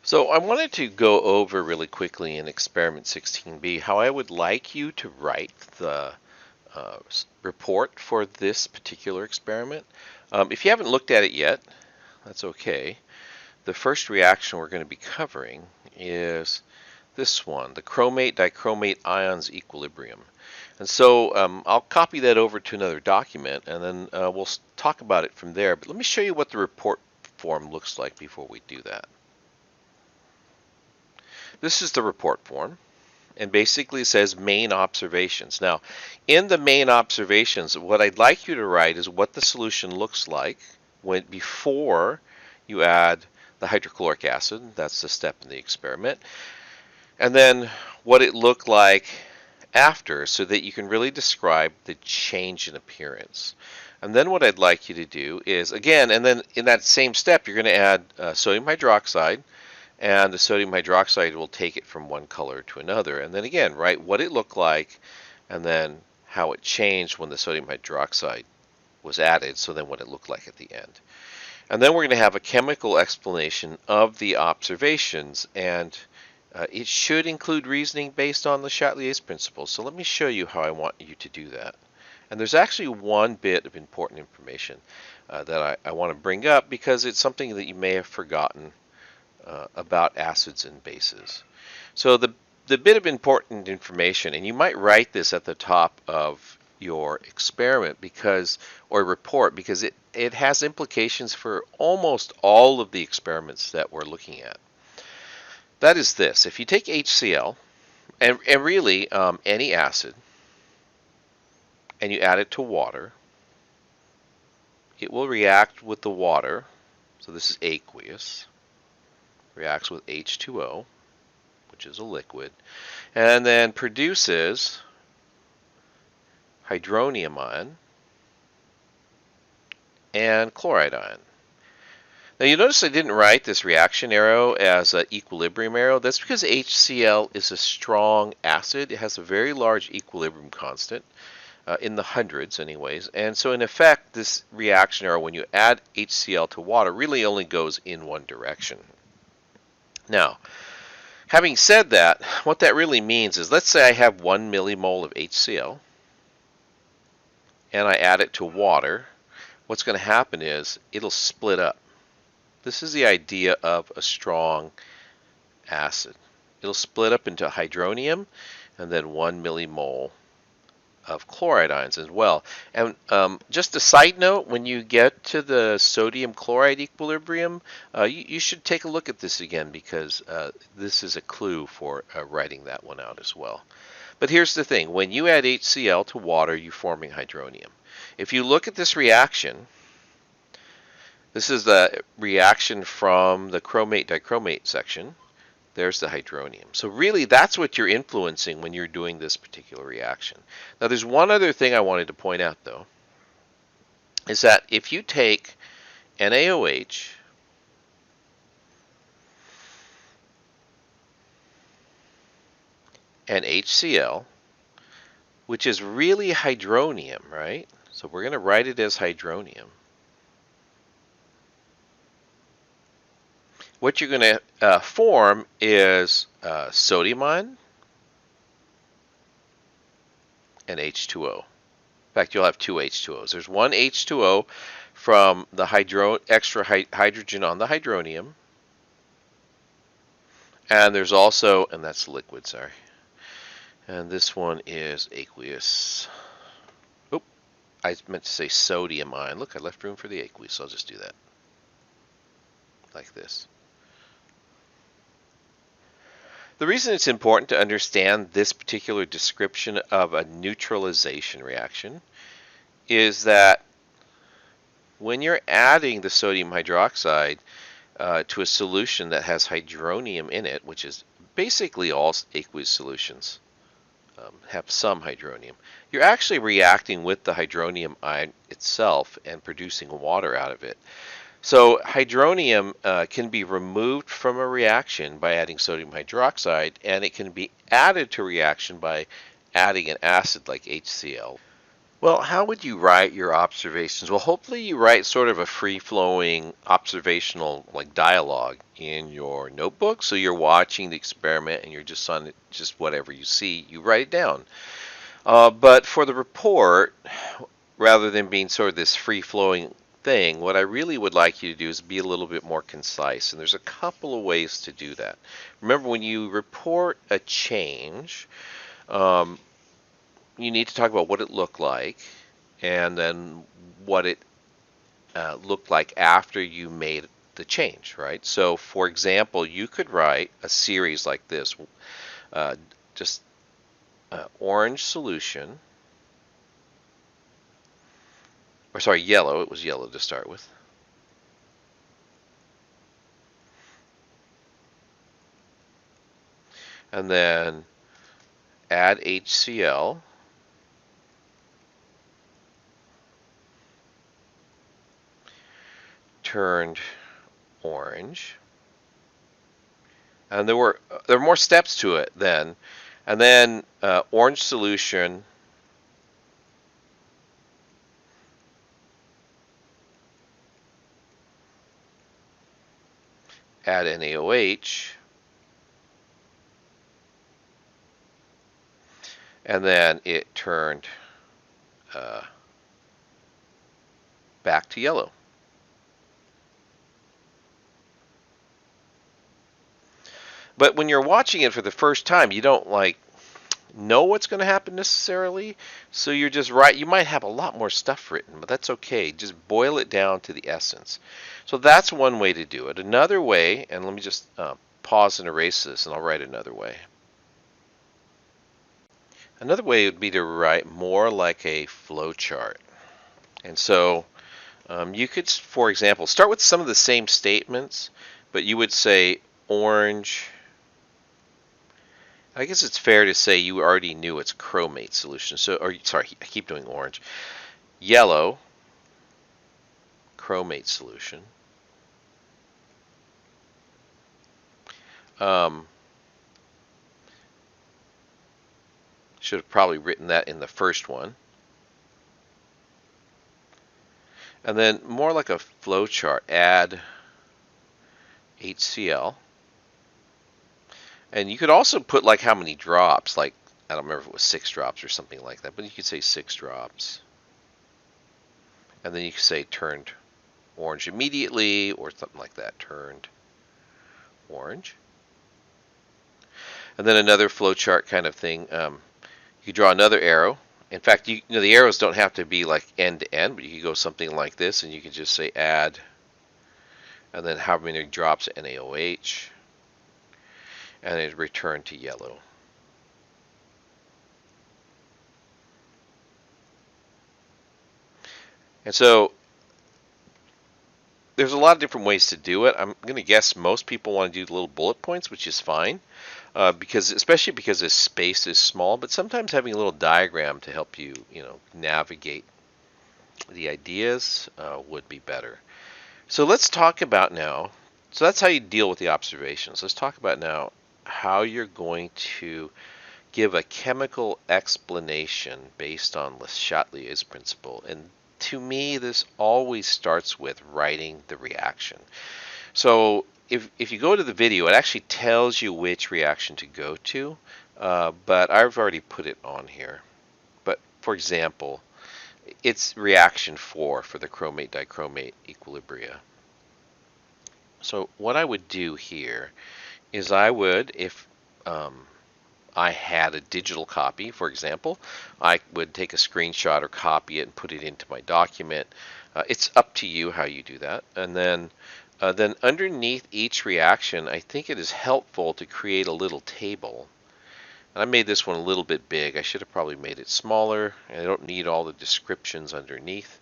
So I wanted to go over really quickly in experiment 16b how I would like you to write the report for this particular experiment. If you haven't looked at it yet, that's okay. The first reaction we're going to be covering is this one, the chromate-dichromate ions equilibrium. And so I'll copy that over to another document and then we'll talk about it from there. But let me show you what the report form looks like before we do that. This is the report form, and basically it says main observations. Now, in the main observations, what I'd like you to write is what the solution looks like before you add the hydrochloric acid. That's the step in the experiment. And then what it looked like after, so that you can really describe the change in appearance. And then what I'd like you to do is, again, and then in that same step, you're going to add sodium hydroxide, and the sodium hydroxide will take it from one color to another. And then again, write what it looked like, and then how it changed when the sodium hydroxide was added, so then what it looked like at the end. And then we're going to have a chemical explanation of the observations, and it should include reasoning based on the Chatelier's principle. So let me show you how I want you to do that. And there's actually one bit of important information that I want to bring up because it's something that you may have forgotten about acids and bases. So the bit of important information, and you might write this at the top of your experiment or report, because it has implications for almost all of the experiments that we're looking at. That is this: if you take HCl and really any acid and you add it to water, it will react with the water. So this is aqueous. Reacts with H2O, which is a liquid, and then produces hydronium ion and chloride ion. Now you notice I didn't write this reaction arrow as an equilibrium arrow. That's because HCl is a strong acid. It has a very large equilibrium constant, in the hundreds anyways. And so in effect, this reaction arrow, when you add HCl to water, really only goes in one direction. Now, having said that, what that really means is, let's say I have 1 millimole of HCl and I add it to water. What's going to happen is it'll split up. This is the idea of a strong acid. It'll split up into hydronium and then 1 millimole of chloride ions as well. And just a side note, when you get to the sodium chloride equilibrium, you should take a look at this again, because this is a clue for writing that one out as well. But here's the thing: when you add HCl to water, you're forming hydronium. If you look at this reaction, this is the reaction from the chromate-dichromate section. There's the hydronium. So really, that's what you're influencing when you're doing this particular reaction. Now, there's one other thing I wanted to point out, though, is that if you take NaOH and HCl, which is really hydronium, right? So we're going to write it as hydronium. What you're going to form is sodium ion and H2O. In fact, you'll have two H2Os. There's one H2O from the extra hydrogen on the hydronium, and there's also, and that's liquid, sorry. And this one is aqueous. Oh, I meant to say sodium ion. Look, I left room for the aqueous, so I'll just do that. Like this. The reason it's important to understand this particular description of a neutralization reaction is that when you're adding the sodium hydroxide to a solution that has hydronium in it, which is basically all aqueous solutions have some hydronium, you're actually reacting with the hydronium ion itself and producing water out of it. So hydronium can be removed from a reaction by adding sodium hydroxide, and it can be added to a reaction by adding an acid like HCl. Well, how would you write your observations? Well, hopefully you write sort of a free-flowing observational like dialogue in your notebook. So you're watching the experiment and you're just on it, just whatever you see, you write it down. But for the report, rather than being sort of this free-flowing thing, what I really would like you to do is be a little bit more concise. And there's a couple of ways to do that. Remember, when you report a change, um, you need to talk about what it looked like and then what it looked like after you made the change, right? So, for example, you could write a series like this, uh, just orange solution, or sorry, yellow. It was yellow to start with. And then add HCl, turned orange. And there were more steps to it then. And then orange solution, add NaOH, and then it turned uh, back to yellow. But when you're watching it for the first time, you don't like know what's going to happen necessarily. So you're just right. You might have a lot more stuff written, but that's okay. Just boil it down to the essence. So that's one way to do it. Another way, and let me just pause and erase this, and I'll write another way. Another way would be to write more like a flow chart. And so you could, for example, start with some of the same statements, but you would say orange. I guess it's fair to say you already knew its chromate solution. So, or sorry, I keep doing orange. Yellow, chromate solution. Um, should have probably written that in the first one. And then more like a flow chart, add HCl. And you could also put like how many drops, like I don't remember if it was 6 drops or something like that, but you could say 6 drops. And then you could say turned orange immediately or something like that, turned orange. And then another flowchart kind of thing. You draw another arrow. In fact, the arrows don't have to be like end to end, but you could go something like this, and you could just say add, and then how many drops of NaOH, and it return to yellow. And so there's a lot of different ways to do it. I'm going to guess most people want to do little bullet points, which is fine, because especially because this space is small. But sometimes having a little diagram to help you, navigate the ideas would be better. So let's talk about now. So that's how you deal with the observations. Let's talk about now how you're going to give a chemical explanation based on Le Chatelier's principle. And to me, this always starts with writing the reaction. So if you go to the video, it actually tells you which reaction to go to, but I've already put it on here. But for example, it's reaction 4 for the chromate dichromate equilibria. So what I would do here is I would, if I had a digital copy, for example, I would take a screenshot or copy it and put it into my document. It's up to you how you do that. And then underneath each reaction, I think it is helpful to create a little table. And I made this one a little bit big. I should have probably made it smaller. And I don't need all the descriptions underneath.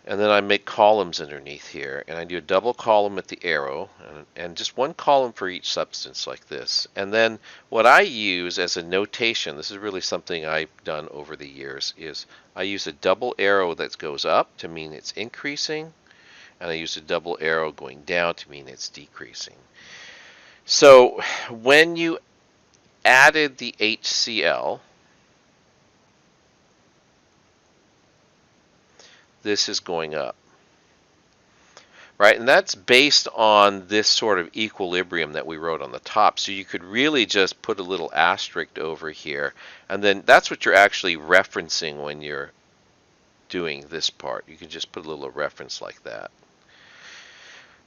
And then I make columns underneath here, and I do a double column at the arrow, and just one column for each substance like this. And then what I use as a notation, this is really something I've done over the years, is I use a double arrow that goes up to mean it's increasing, and I use a double arrow going down to mean it's decreasing. So when you added the HCl, this is going up. Right, and that's based on this sort of equilibrium that we wrote on the top. So you could really just put a little asterisk over here, and then that's what you're actually referencing when you're doing this part. You can just put a little reference like that.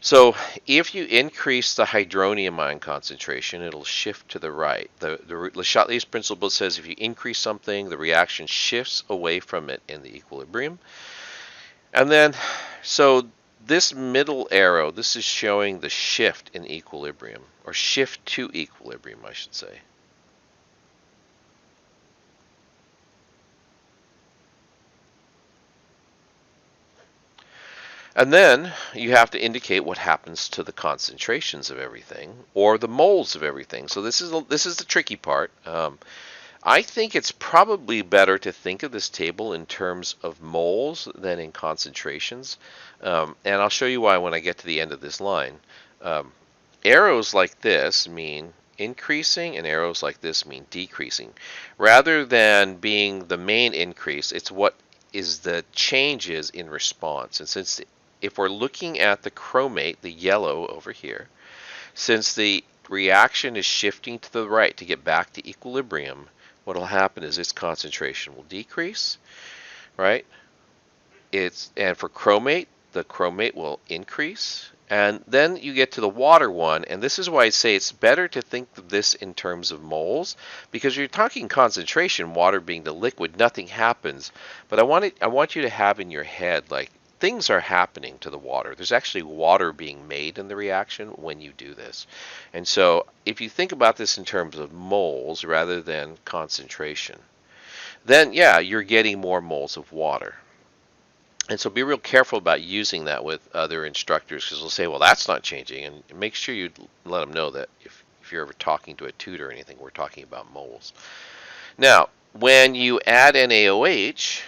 So if you increase the hydronium ion concentration, it'll shift to the right. Le Chatelier's principle says if you increase something, the reaction shifts away from it in the equilibrium. And then, so this middle arrow, this is showing the shift in equilibrium, or shift to equilibrium, I should say. And then you have to indicate what happens to the concentrations of everything, or the moles of everything. So this is the tricky part. I think it's probably better to think of this table in terms of moles than in concentrations. And I'll show you why when I get to the end of this line. Arrows like this mean increasing, and arrows like this mean decreasing. Rather than being the main increase, it's what is the changes in response. And since if we're looking at the chromate, the yellow over here, since the reaction is shifting to the right to get back to equilibrium, what will happen is its concentration will decrease, right? And for chromate, the chromate will increase. And then you get to the water one, and this is why I say it's better to think of this in terms of moles, because you're talking concentration, water being the liquid, nothing happens. But I want you to have in your head, like, things are happening to the water. There's actually water being made in the reaction when you do this. And so if you think about this in terms of moles rather than concentration, then yeah, you're getting more moles of water. And so be real careful about using that with other instructors, because they'll say, well, that's not changing. And make sure you let them know that if you're ever talking to a tutor or anything, we're talking about moles. Now, when you add NaOH,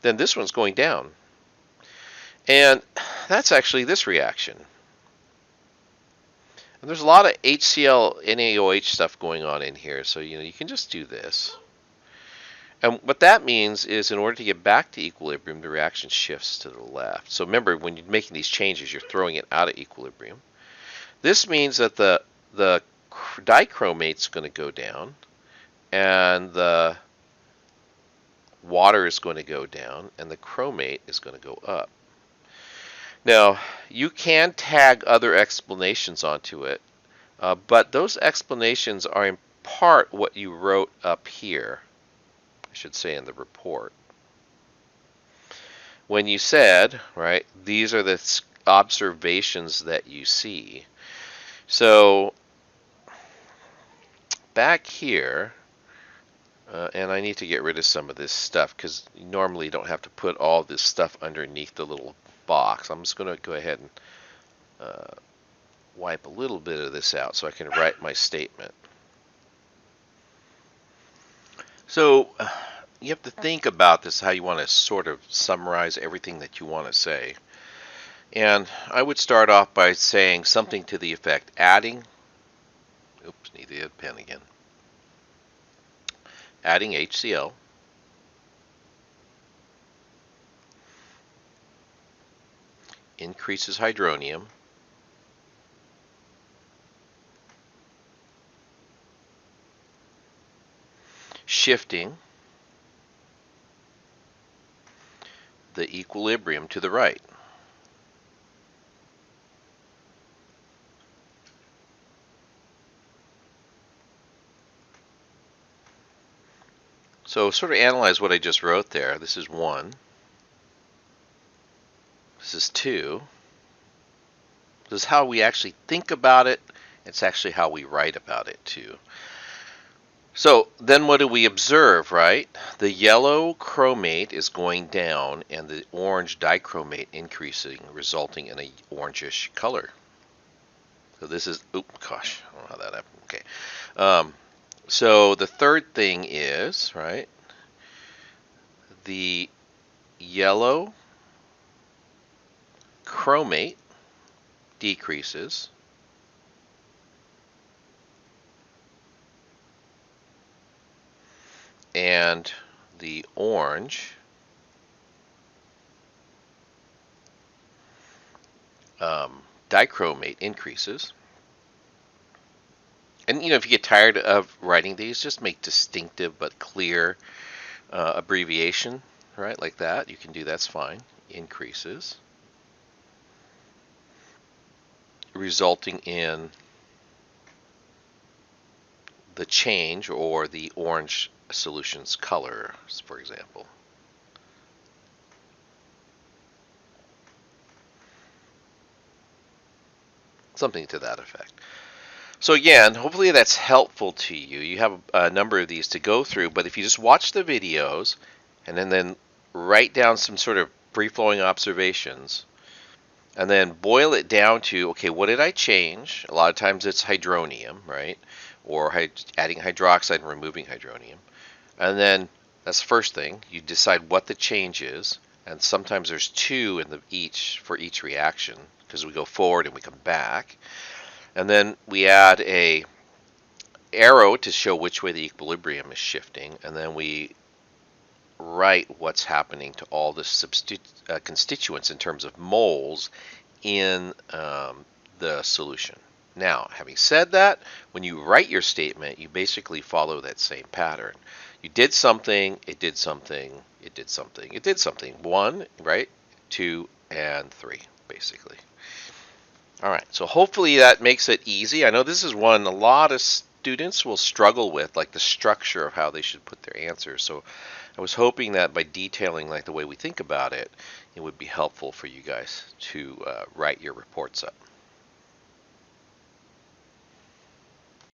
then this one's going down. And that's actually this reaction. And there's a lot of HCl NaOH stuff going on in here, so you can just do this. And what that means is in order to get back to equilibrium, the reaction shifts to the left. So remember, when you're making these changes, you're throwing it out of equilibrium. This means that the dichromate's going to go down, and the water is going to go down, and the chromate is going to go up. Now, you can tag other explanations onto it, but those explanations are in part what you wrote up here, I should say in the report. When you said, right, these are the observations that you see. So back here, and I need to get rid of some of this stuff because you normally don't have to put all this stuff underneath the little box. I'm just going to go ahead and wipe a little bit of this out so I can write my statement. So you have to think about this, how you want to sort of summarize everything that you want to say. And I would start off by saying something to the effect, adding, need the pen again, adding HCl increases hydronium, shifting the equilibrium to the right. So sort of analyze what I just wrote there. This is 1. This is 2. This is how we actually think about it. It's actually how we write about it too. So then what do we observe, right? The yellow chromate is going down and the orange dichromate increasing, resulting in a orangish color. So this is, I don't know how that happened. Okay. So the third thing is, right, the yellow chromate decreases, and the orange dichromate increases. And if you get tired of writing these, just make distinctive but clear abbreviation, right? Like that. You can do that's fine. Increases, resulting in the change or the orange solution's color, for example. Something to that effect. So again, hopefully that's helpful to you. You have a number of these to go through, but if you just watch the videos and then write down some sort of free-flowing observations, and then boil it down to, okay, what did I change? A lot of times it's hydronium, right? Or adding hydroxide and removing hydronium. And then that's the first thing. You decide what the change is, and sometimes there's two in for each reaction because we go forward and we come back. And then we add a arrow to show which way the equilibrium is shifting, and then we write what's happening to all the constituents in terms of moles in the solution. Now, having said that, when you write your statement, you basically follow that same pattern. You did something, it did something, it did something, it did something. 1, right? 2, and 3, basically. All right, so hopefully that makes it easy. I know this is one a lot of students will struggle with, like the structure of how they should put their answers. So I was hoping that by detailing like the way we think about it, it would be helpful for you guys to write your reports up.